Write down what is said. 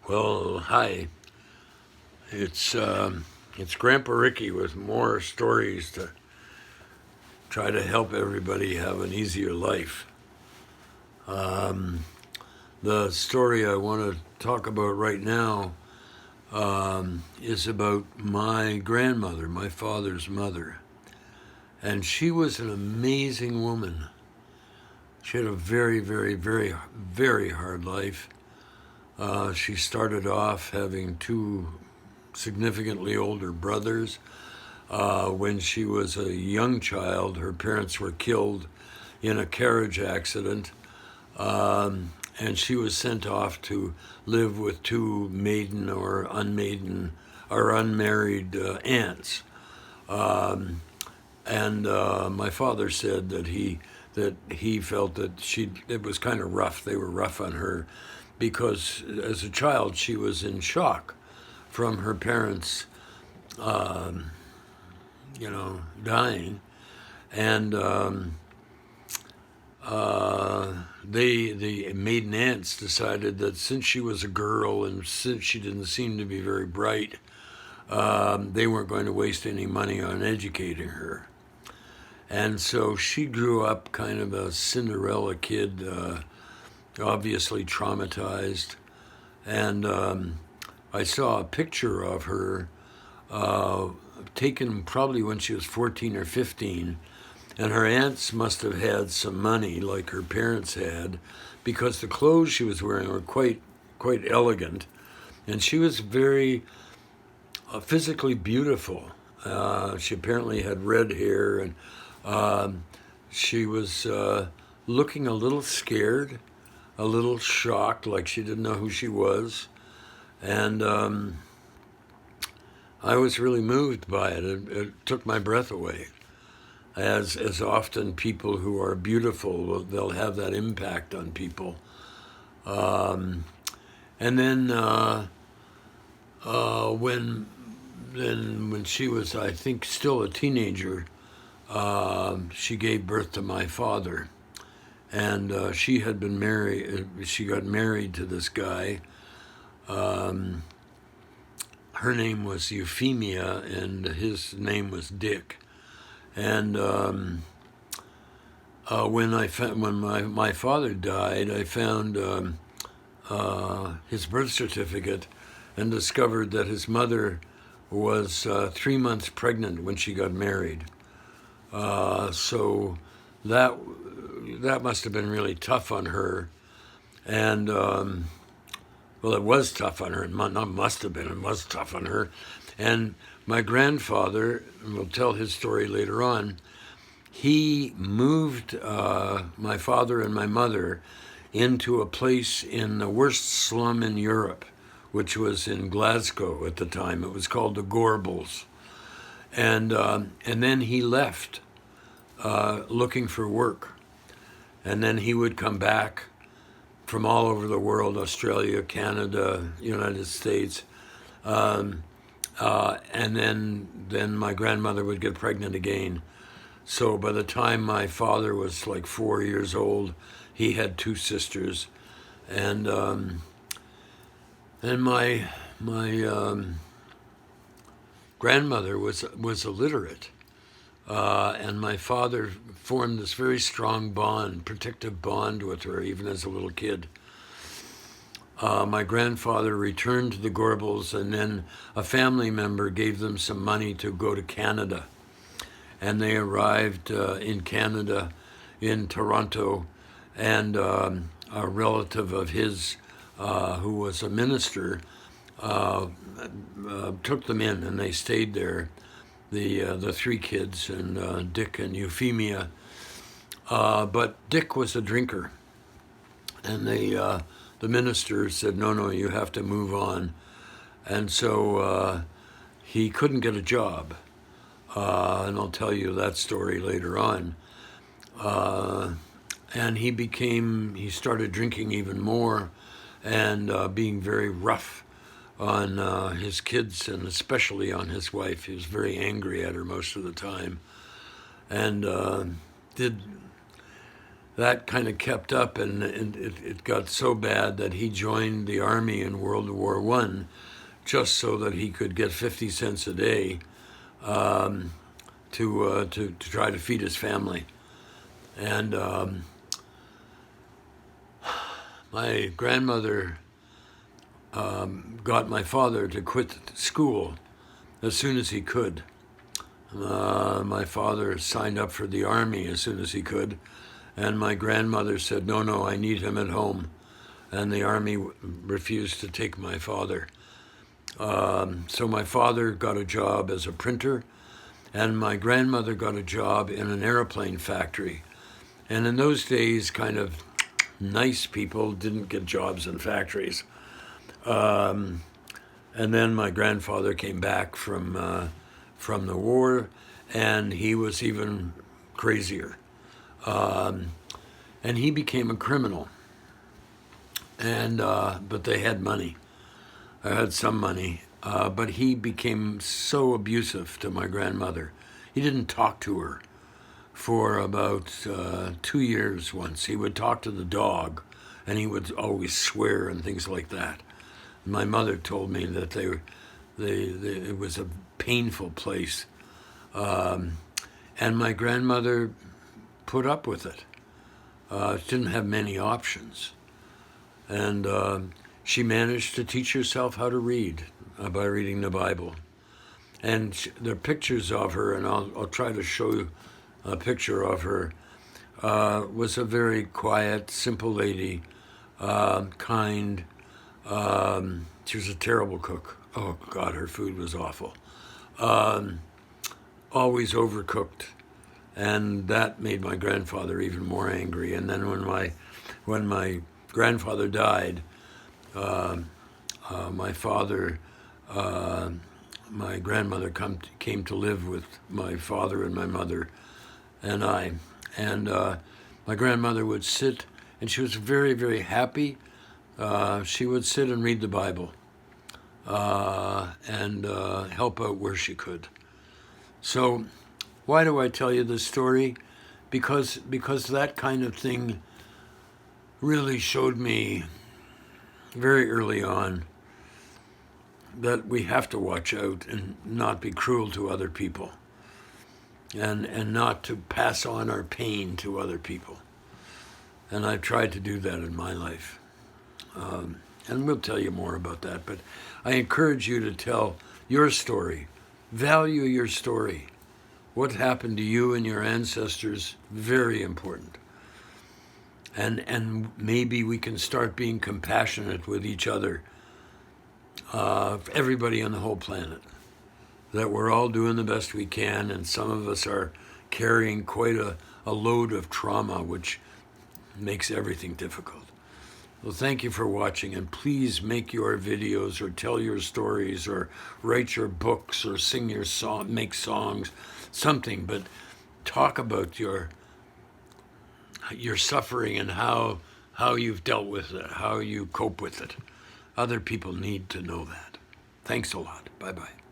Well, hi. It's it's Grandpa Ricky with more stories to try to help everybody have an easier life. The story I want to talk about right now is about my grandmother, my father's mother, and she was an amazing woman. She had a very, very, very, very hard life. She started off having two significantly older brothers. When she was a young child, her parents were killed in a carriage accident, and she was sent off to live with two maiden or unmaiden or unmarried aunts. And my father said that he felt that it was kind of rough. They were rough on her because as a child she was in shock from her parents, dying, and the maiden aunts decided that since she was a girl and since she didn't seem to be very bright, they weren't going to waste any money on educating her. And so she grew up kind of a Cinderella kid, obviously traumatized. And I saw a picture of her uh, taken probably when she was 14 or 15. And her aunts must have had some money, like her parents had, because the clothes she was wearing were quite elegant, and she was very physically beautiful. She apparently had red hair, and um, she was looking a little scared, a little shocked, like she didn't know who she was, and I was really moved by it. It took my breath away. As often people who are beautiful, they'll have that impact on people. Um, and then when when she was, I think, still a teenager, she gave birth to my father, and she had been married. She got married to this guy. Um, Her name was Euphemia, and his name was Dick. And when my father died, I found his birth certificate and discovered that his mother was 3 months pregnant when she got married. So that that must have been really tough on her, and well, it was tough on her. Not must have been. It was tough on her, and my grandfather, and we'll tell his story later on. He moved my father and my mother into a place in the worst slum in Europe, which was in Glasgow at the time. It was called the Gorbals, and then he left looking for work, and then he would come back from all over the world: Australia, Canada, United States, and then my grandmother would get pregnant again. So by the time my father was like 4 years old, he had two sisters, and my grandmother was illiterate, and my father formed this very strong bond, protective bond with her, even as a little kid. My grandfather returned to the Gorbals, and then a family member gave them some money to go to Canada, and they arrived in Canada, in Toronto, and a relative of his, who was a minister, uh, took them in, and they stayed there. The three kids and Dick and Euphemia, but Dick was a drinker, and the minister said, "No, no, you have to move on," and so he couldn't get a job. And I'll tell you that story later on. Uh, and he started drinking even more and being very rough on his kids and especially on his wife. He was very angry at her most of the time, and did that kind of kept up, and it got so bad that he joined the army in World War I just so that he could get 50 cents a day to try to feed his family. And my grandmother got my father to quit school as soon as he could. My father signed up for the army as soon as he could, and my grandmother said, no, I need him at home. And the army refused to take my father. So my father got a job as a printer, and my grandmother got a job in an airplane factory. And in those days, kind of nice people didn't get jobs in factories. And then my grandfather came back from the war, and he was even crazier. And he became a criminal. And but they had money. I had some money, but he became so abusive to my grandmother. He didn't talk to her for about 2 years once. He would talk to the dog, and he would always swear and things like that. My mother told me that it was a painful place. And my grandmother put up with it. She didn't have many options. And she managed to teach herself how to read by reading the Bible. And there are pictures of her, and I'll try to show you a picture of her. Was a very quiet, simple lady, kind. She was a terrible cook. Oh, God, her food was awful. Always overcooked. And that made my grandfather even more angry. And then when my grandfather died, my grandmother came to live with my father and my mother and I. And my grandmother would sit, and she was very, very happy. She would sit and read the Bible and help out where she could. So why do I tell you this story? Because that kind of thing really showed me very early on that we have to watch out and not be cruel to other people, and not to pass on our pain to other people. And I've tried to do that in my life. And we'll tell you more about that. But I encourage you to tell your story. Value your story. What happened to you and your ancestors, very important. And maybe we can start being compassionate with each other, everybody on the whole planet, that we're all doing the best we can, and some of us are carrying quite a load of trauma, which makes everything difficult. Well, thank you for watching, and please make your videos or tell your stories or write your books or sing your song, make songs, something, but talk about your suffering and how you've dealt with it, how you cope with it. Other people need to know that. Thanks a lot. Bye-bye.